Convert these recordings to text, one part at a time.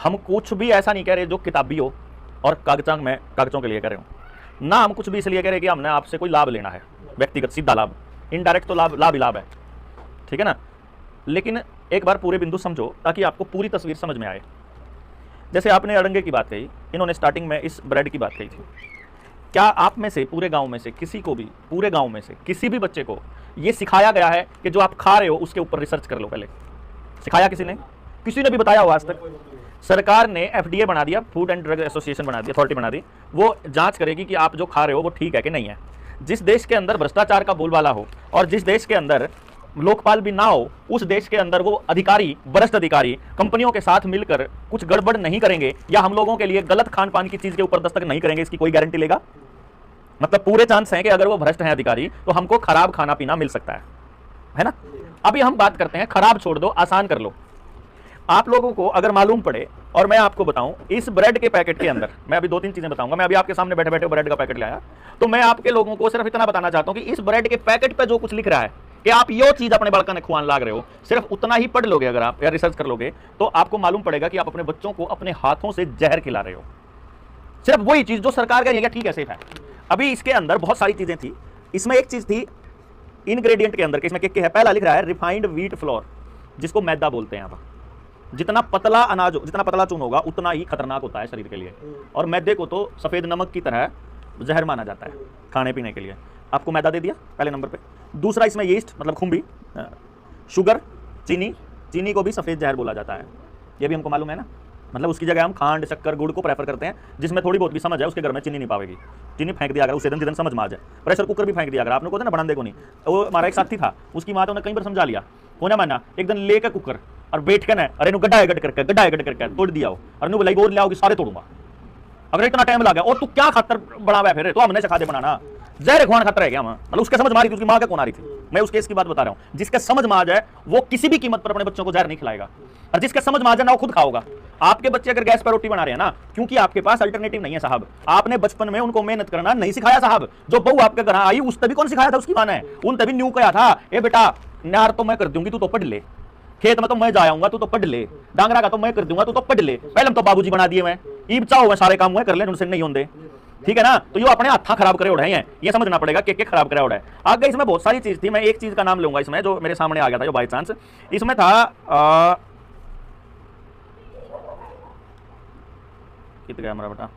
हम कुछ भी ऐसा नहीं कह रहे जो किताबी हो और कागजों के लिए कह रहे हो ना। हम कुछ भी इसलिए कह रहे कि हमने आपसे कोई लाभ लेना है, व्यक्तिगत सीधा लाभ, इनडायरेक्ट तो लाभ ही लाभ है, ठीक है ना। लेकिन एक बार पूरे बिंदु समझो ताकि आपको पूरी तस्वीर समझ में आए। जैसे आपने अड़ंगे की बात कही, इन्होंने स्टार्टिंग में इस ब्रेड की बात कही थी। क्या आप में से पूरे गांव में से किसी को भी, पूरे गांव में से किसी भी बच्चे को ये सिखाया गया है कि जो आप खा रहे हो उसके ऊपर रिसर्च कर लो? पहले सिखाया किसी ने? किसी ने भी बताया हो आज तक? सरकार ने FDA बना दिया, फूड एंड ड्रग एसोसिएशन बना दी, अथॉरिटी बना दी, वो जांच करेगी कि आप जो खा रहे हो वो ठीक है कि नहीं है। जिस देश के अंदर भ्रष्टाचार का बोलबाला हो और जिस देश के अंदर लोकपाल भी ना हो, उस देश के अंदर वो अधिकारी, वरिष्ठ अधिकारी कंपनियों के साथ मिलकर कुछ गड़बड़ नहीं करेंगे या हम लोगों के लिए गलत खान पान की चीज के ऊपर दस्तक नहीं करेंगे, इसकी कोई गारंटी लेगा? मतलब पूरे चांस हैं कि अगर वो भ्रष्ट हैं अधिकारी तो हमको खराब खाना पीना मिल सकता है ना। अभी हम बात करते हैं, खराब छोड़ दो, आसान कर लो। आप लोगों को अगर मालूम पड़े और मैं आपको बताऊं, इस ब्रेड के पैकेट के अंदर मैं अभी 2-3 चीजें बताऊंगा। मैं अभी आपके सामने बैठे बैठे ब्रेड का पैकेट लाया, तो मैं आपके लोगों को सिर्फ इतना बताना चाहता हूं कि इस ब्रेड के पैकेट पे जो कुछ लिख रहा है कि आप यो चीज अपने बड़का ने खुआन लाग रहे हो, सिर्फ उतना ही पढ़ लोगे अगर आप या रिसर्च कर लोगे तो आपको मालूम पड़ेगा कि आप अपने बच्चों को अपने हाथों से जहर खिला रहे हो। सिर्फ वही चीज जो सरकार कह ठीक है, सेफ है। अभी इसके अंदर बहुत सारी चीजें थी। इसमें एक चीज थी इंग्रेडिएंट के अंदर कि इसमें क्या है। पहला लिख रहा है रिफाइंड व्हीट फ्लोर, जिसको मैदा बोलते हैं। जितना पतला अनाज, जितना पतला चून होगा उतना ही खतरनाक होता है शरीर के लिए, और मैदे को तो सफेद नमक की तरह जहर माना जाता है खाने पीने के लिए। आपको मैदा दे दिया पहले नंबर पे। दूसरा इसमें यीस्ट मतलब खुम्बी, शुगर, चीनी को भी सफेद जहर बोला जाता है, ये भी हमको मालूम है ना। मतलब उसकी जगह हम खांड, शक्कर, गुड़ को प्रेफर करते हैं। जिसमें थोड़ी बहुत भी समझ है उसके घर में चीनी नहीं पावेगी। चीनी फेंक दिया अगर उसे दिन समझ में आ जाए। प्रेशर कुकर भी फेंक दिया अगर आपने को ना बनाने को नहीं। वो हमारा एक साथी था, उसकी माँ तो ने कई बार समझा लिया, होना माना एक दिन लेकर कुकर और बैठ कर ना, अरे गड्ढा है गड्ढा करके तोड़ दिया हो, और नु बोलाई बोर ले आओगी सारे तोड़ूंगा। अगर इतना टाइम लगा और तू क्या खातर बनावा है, फिर तो हमने सिखा दे बनाना, जहर खुआन खातर है क्या? मतलब उसके समझ में आ रही थी, उसकी माँ क्या कौन आ रही थी। मैं उस केस की बात बता रहा हूँ। जिसके समझ में आ जाए वो किसी भी कीमत पर अपने बच्चों को जहर नहीं खिलाएगा, और जिसके समझ में आ जाए ना वो खुद खाओगा। आपके बच्चे अगर गैस पर रोटी बना रहे हैं ना, क्योंकि आपके पास अल्टरनेटिव नहीं है साहब। आपने बचपन में उनको मेहनत करना नहीं सिखाया साहब। जो बहू आपके घर आई उस तभी कौन सिखाया था? उसकी मां ने। उन तभी न्यू कहा था, ए बेटा नार तो मैं कर दूंगी, तू तो पढ़ ले, खेत में तो मैं जाऊंगा, तू तो पढ़ ले, डांगरा का तो मैं कर दूंगा, तू तो पढ़ ले। पहले तो बाबूजी बना दिए, मैं ईब चाहो मैं सारे काम हुए कर ले, उनसे नहीं होंगे, ठीक है ना। तो ये अपने हाथा खराब करे उड़ाए हैं, ये समझना पड़ेगा के खराब करे उड़ाए। आगे इसमें बहुत सारी चीज थी, मैं एक चीज का नाम लूंगा इसमें जो मेरे सामने आ गया था, जो बाई चांस इसमें था। कित गया हमारा बेटा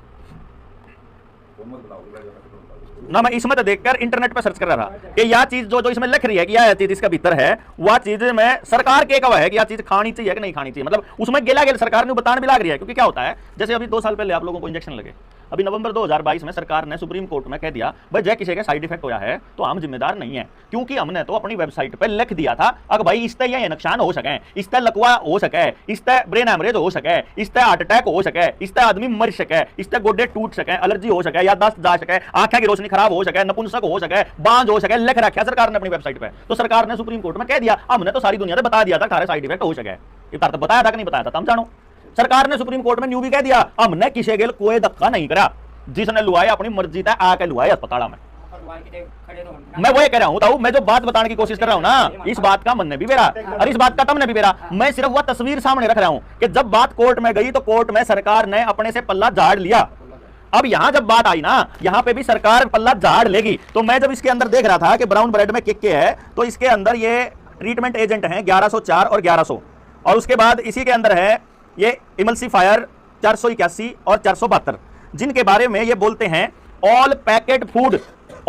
ना। मैं इसमें तो देखकर इंटरनेट पे सर्च कर रहा था कि यह चीज जो इसमें लिख रही है कि यह चीज इसका भीतर है, वह चीज में सरकार के कवा है कि यह चीज खानी चाहिए कि नहीं खानी चाहिए। मतलब उसमें गेला गेल सरकार ने बताने भी लग रही है। क्योंकि क्या होता है, जैसे अभी 2 साल पहले आप लोगों को इंजेक्शन लगे, अभी नवंबर 2022 में सरकार ने सुप्रीम कोर्ट में कह दिया भाई जय किसी का साइड इफेक्ट होया है तो हम जिम्मेदार नहीं है, क्योंकि हमने तो अपनी वेबसाइट पे लिख दिया था अगर भाई इससे ये नुकसान हो सके, इससे लकवा हो सके, इससे ब्रेन हैमरेज हो सके, इससे हार्ट अटैक हो सके, इससे आदमी मर सके, इससे गोडे टूट सके, एलर्जी हो सके, याददाश्त जा सके, आंखें की रोशनी खराब हो सके, नपुंसक हो सके, बांझ हो सके, लिख रखा सरकार ने अपनी वेबसाइट पे। तो सरकार ने सुप्रीम कोर्ट में कह दिया, हमने तो सारी दुनिया ने बता दिया था सारे साइड इफेक्ट हो सके। ये तो बताया था कि नहीं बताया था, तुम जानो। सरकार ने सुप्रीम कोर्ट में न्यू भी कह दिया, हमने किसी गेल कोई धक्का नहीं करा, जिसने लुआया अपनी मर्जी था आके लुआया अस्पताल में। मैं वो कह रहा हूं, मैं जो बात बताने की कोशिश कर रहा हूं ना, इस बात का मन ने भी बेरा और इस बात का तुमने भी बेरा। मैं सिर्फ वह तस्वीर सामने रख रहा हूं कि जब बात कोर्ट में गई तो कोर्ट में सरकार ने अपने से पल्ला झाड़ लिया। अब यहां जब बात आई ना, यहां पे भी सरकार पल्ला झाड़ लेगी। तो मैं जब इसके अंदर देख रहा था कि ब्राउन ब्रेड में के है, तो इसके अंदर ये ट्रीटमेंट एजेंट हैं 1104 और 1100, और उसके बाद इसी के अंदर है ये इमल्सीफायर 481 और 472, जिनके बारे में ये बोलते हैं ऑल पैकेट फूड,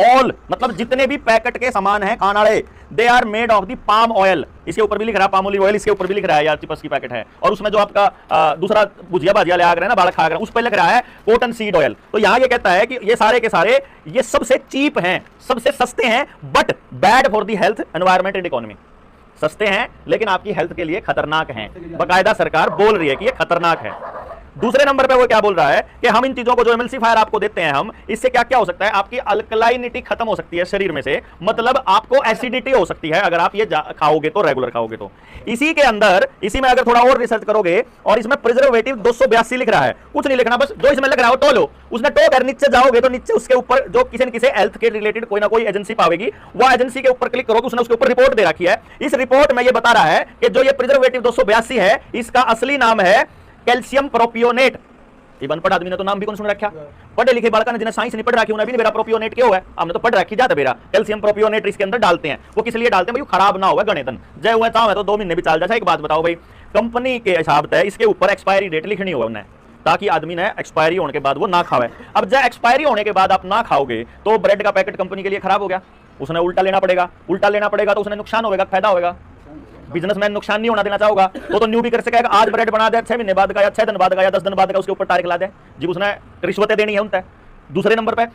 ऑल मतलब जितने भी पैकेट के सामान हैं खाने वाले, they are made of the palm oil. इसके ऊपर भी लिख रहा है पाम ऑयल, इसके ऊपर भी लिख रहा है यार चिपस की पैकेट है, और उसमें जो आपका दूसरा भुजिया भाजिया ले आ रहे हैं ना, बालक खा रहे हैं, उस पर लिख रहा है कॉटन सीड ऑयल। तो यहाँ ये कहता है कि ये सारे के सारे ये सबसे चीप हैं, सबसे सस्ते हैं, but bad for the health, environment and economy. सस्ते हैं लेकिन आपकी हेल्थ के लिए खतरनाक हैं, बाकायदा सरकार बोल रही है कि ये खतरनाक है। दूसरे नंबर पे वो क्या बोल रहा है कि हम इन चीजों को जो एमल्सीफायर आपको देते हैं हम, इससे क्या क्या हो सकता है, आपकी अल्कलाइनिटी खत्म हो सकती है शरीर में से, मतलब आपको एसिडिटी हो सकती है अगर आप ये खाओगे तो, रेगुलर खाओगे तो। इसी के अंदर, इसी में अगर थोड़ा और रिसर्च करोगे, और इसमें प्रिजर्वेटिव 282 लिख रहा है, कुछ नहीं लिखना, बस जो इसमें लिख रहा है वो टोलो। उसने टो कर नीचे जाओगे तो नीचे उसके ऊपर जो किसी न किसी हेल्थ के रिलेटेड कोई ना कोई एजेंसी पावेगी, वो एजेंसी के ऊपर क्लिक करोगे, उसने उसके ऊपर रिपोर्ट दे रखी है। इस रिपोर्ट में ये बता रहा है कि जो ये प्रिजर्वेटिव 282 है, इसका असली नाम है कैल्शियम प्रोपियोनेट। ये अनपढ़ आदमी ने तो नाम भी कौन सुन रखा, पढ़े लिखे बालका ने जिन्हें साइंस नहीं पढ़ रखी उन्हें भी नहीं मेरा प्रोपियोनेट क्यों है, हमने तो पढ़ रखी जाता मेरा कैल्शियम प्रोपियोनेट इसके अंदर डालते हैं। वो किस लिए डालते हैं भाई, खराब ना हो गणेतन जय हुआ था तो 2 महीने भी चल जाए। एक बात बताओ भाई, कंपनी के हिसाब से इसके ऊपर एक्सपायरी डेट लिखनी हो उन्हें, ताकि आदमी ने एक्सपायरी होने के बाद वो ना खावे। अब जब एक्सपायरी होने के बाद आप ना खाओगे तो ब्रेड का पैकेट कंपनी के लिए खराब हो गया, उसने उल्टा लेना पड़ेगा, उल्टा लेना पड़ेगा तो उसने नुकसान होगा फायदा होगा, बिजनेसमैन नुकसान नहीं होना देना चाहोगा तो न्यू भी कर सकेगा। आज ब्रेड बना दे 6 महीने बाद का या 6 दिन बाद का या 10 दिन बाद का उसके ऊपर तारीख ला दे जी, उसने रिश्वतें देनी है उनसे। दूसरे नंबर पे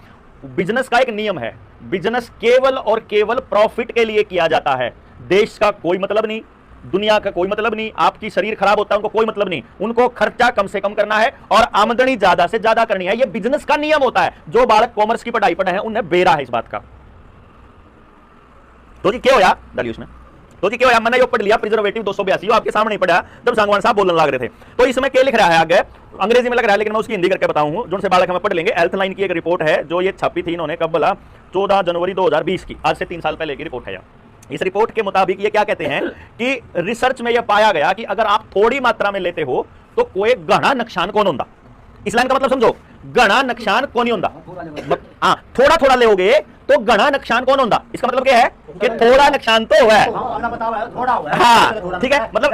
बिजनेस का एक नियम है, बिजनेस केवल और केवल प्रॉफिट के लिए किया जाता है, देश का कोई मतलब नहीं, दुनिया का कोई मतलब नहीं, आपकी शरीर खराब होता है उनको कोई मतलब नहीं, उनको खर्चा कम से कम करना है और आमदनी ज्यादा से ज्यादा करनी है, ये बिजनेस का नियम होता है। जो बालक कॉमर्स की पढ़ाई पढ़े हैं उन्हें बेरा है इस बात का। तो जी क्या होया डालिए उसमें, तो जी क्या होया, मैंने यो पढ़ लिया प्रिजर्वेटिव 282 आपके सामने ही पढ़ा जब सांगवान साहब बोलने लग रहे थे। तो इसमें क्या लिख रहा है आगे, अंग्रेजी में लग रहा है लेकिन मैं उसकी हिंदी करके बताऊं जो से बालक हमें पढ़ लेंगे। हेल्थ लाइन की एक रिपोर्ट है जो ये छपी थी इन्होंने कब बोला 14 जनवरी 2020 की, आज से 3 साल पहले की रिपोर्ट है। इस रिपोर्ट के मुताबिक ये क्या कहते हैं कि रिसर्च में यह पाया गया कि अगर आप थोड़ी मात्रा में लेते हो तो कोई घना नुकसान कौन होता। इस लाइन का मतलब समझो, घना नुकसान कौन नहीं होता, हाँ थोड़ा थोड़ा लेोगे तो घना नुकसान कौन होता। इसका मतलब क्या है कि थोड़ा नुकसान तो है, हाँ ठीक है, मतलब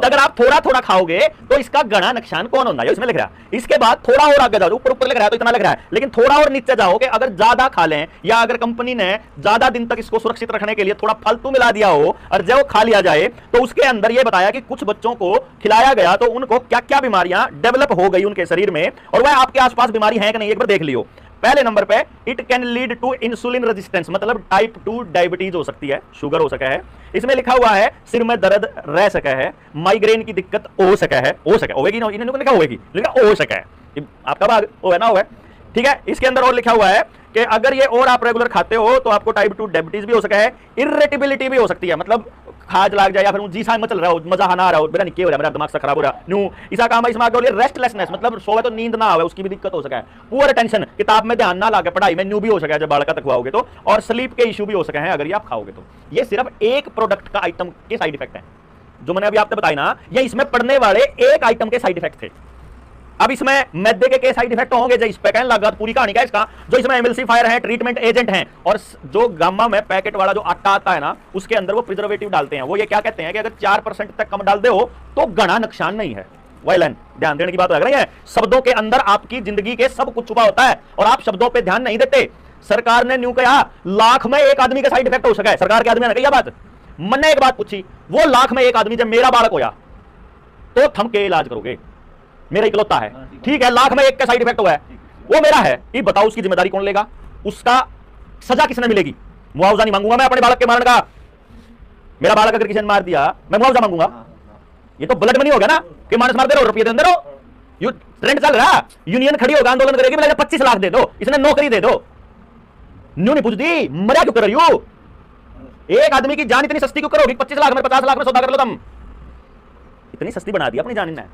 अगर आप थोड़ा थोड़ा खाओगे तो इसका घना नुकसान कौन होता है इसमें लिख रहा है। इसके बाद थोड़ा और आगे जाओ, ऊपर ऊपर लिख रहा है तो इतना लिख रहा है, लेकिन थोड़ा और नीचे जाओ कि अगर ज्यादा खा लें या अगर कंपनी ने ज्यादा दिन तक इसको सुरक्षित रखने के लिए थोड़ा फालतू मिला दिया हो और जब वो खा लिया जाए तो उसके अंदर ये बताया कि कुछ बच्चों को खिलाया गया तो उनको क्या क्या बीमारियां डेवलप हो गई उनके शरीर में, और वह आपके आसपास बीमारी है कि नहीं एक बार देख लियो। पहले नंबर पे it can lead to insulin resistance, मतलब टाइप 2 डायबिटीज हो सकती है, शुगर हो सका है। इसमें लिखा हुआ है सिर में दर्द रह सका है, माइग्रेन की दिक्कत हो सका है, होगी ना, इन्होंने लिखा होगी, लिखा हो सका है, आपका भाग हो है ना, हो है ठीक है। इसके अंदर और लिखा हुआ है कि अगर ये और आप रेगुलर खाते हो तो आपको टाइप 2 डायबिटीज भी हो सका है, इरिटेबिलिटी भी हो सकती है, मतलब खाज लाग जाए या फिर जी सा मचल रहा हो, मजा ना आ रहा हो, मेरा नहीं हो रहा, मेरा दिमाग सा खराब हो रहा न्यू इसका काम है। इसमें आगे रेस्टलेसनेस, मतलब सोए तो नींद ना आवे, उसकी भी दिक्कत हो सका है। पुअर अटेंशन, किताब में ध्यान ना लगे, पढ़ाई में न्यू भी हो सका है जब बालका तक हुआओगे तो, और स्लीप के इशू भी हो सके हैं अगर ये आप खाओगे तो। ये सिर्फ एक प्रोडक्ट का आइटम के साइड इफेक्ट है जो मैंने अभी आपको बताया ना, ये इसमें पढ़ने वाले एक आइटम के साइड इफेक्ट थे। अब इसमें मैदे के साइड इफेक्ट होंगे जो इस पे कहने लगा पूरी कहानी का इसका, जो इसमें एमल्सिफायर है, ट्रीटमेंट एजेंट हैं, और जो गामा में पैकेट वाला जो आटा आता है ना उसके अंदर वो प्रिजर्वेटिव डालते हैं। वो ये क्या कहते हैं कि अगर 4% तक कम डाल दे हो तो घना नुकसान नहीं है। वायलन ध्यान देने की बात लग रही है, शब्दों के अंदर आपकी जिंदगी के सब कुछ छुपा होता है और आप शब्दों पर ध्यान नहीं देते। सरकार ने न्यू कहा लाख में एक आदमी का साइड इफेक्ट हो सका है, सरकार के आदमी ने कही बात, मैंने एक बात पूछी, वो लाख में एक आदमी जब मेरा बालक होया तो थम के इलाज करोगे, मेरा इकलौता है, ठीक है, लाख में एक का साइड इफेक्ट हुआ है, वो मेरा है, ये बताओ उसकी जिम्मेदारी कौन लेगा, उसका सजा किसने मिलेगी? मुआवजा नहीं मांगूंगा मैं अपने बालक के मारने का, मेरा बालक अगर किसी ने मार दिया मैं मुआवजा मांगूंगा, ये तो ब्लड मनी हो गया ना कि मानस मार दे रहो रुपये दे दे रहो, यू ट्रेंड चल रहा, यूनियन खड़ी होगा आंदोलन करेगी, 25 लाख दे दो, इसने नौकरी दे दो, न्यू नहीं पूछती मरिया क्यों कर रही हो, एक आदमी की जान इतनी सस्ती क्यों करोगी? 25 लाख में 50 लाख में सौदा कर लो, तुम इतनी सस्ती बना दी अपनी जान ने,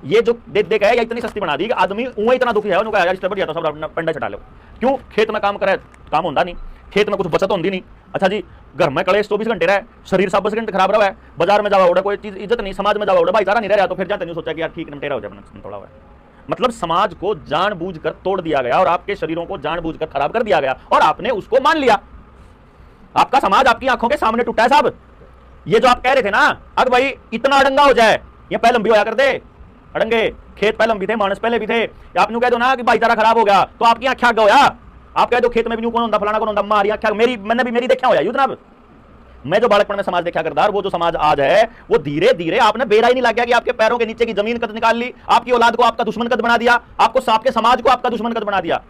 ये जो दे दे है या इतनी सस्ती बना दी कि आदमी उन्हें इतना दुखी है, उन्होंने कहा यार इस बढ़िया तो सब पंडा चटा लो, क्यों? खेत में काम करे, काम होता नहीं, खेत में कुछ बचत होती नहीं, अच्छा जी घर में कलेश 24 घंटे रहे, शरीर 7 घंटे खराब रहा है, बाजार में जावा उड़ा कोई चीज इज्जत नहीं, समाज में जावा उड़ा भाईचारा नहीं रहा, तो फिर जाते नहीं सोचा कि यार ठीक निपटेरा हो जाए थोड़ा हुआ। मतलब समाज को जानबूझकर तोड़ दिया गया और आपके शरीरों को जानबूझकर खराब कर दिया गया और आपने उसको मान लिया। आपका समाज आपकी आंखों के सामने टूटा है साहब। ये जो आप कह रहे थे ना अब भाई इतना अड़ंगा हो जाए, ये पहले लंबी होया कर दे, अड़ंगे खेत पहले भी थे, मानस पहले भी थे, आप न्यू कह दो ना कि भाईचारा खराब हो गया तो आपकी आंखें आग होया, आप कह दो खेत में भी न्यू कौन होता, फलाना कौन होता, मारी आंखें मेरी, मैंने भी मेरी देखा होया यू जनाब, मैं जो बालकपन में समाज देखा करता, वो जो समाज आज है वो धीरे धीरे आपने बेरा ही नहीं लग गया कि आपके पैरों के नीचे की जमीन कद निकाल ली, आपकी औलाद को आपका दुश्मन कद बना दिया, आपको आपके समाज को आपका दुश्मन कद बना दिया।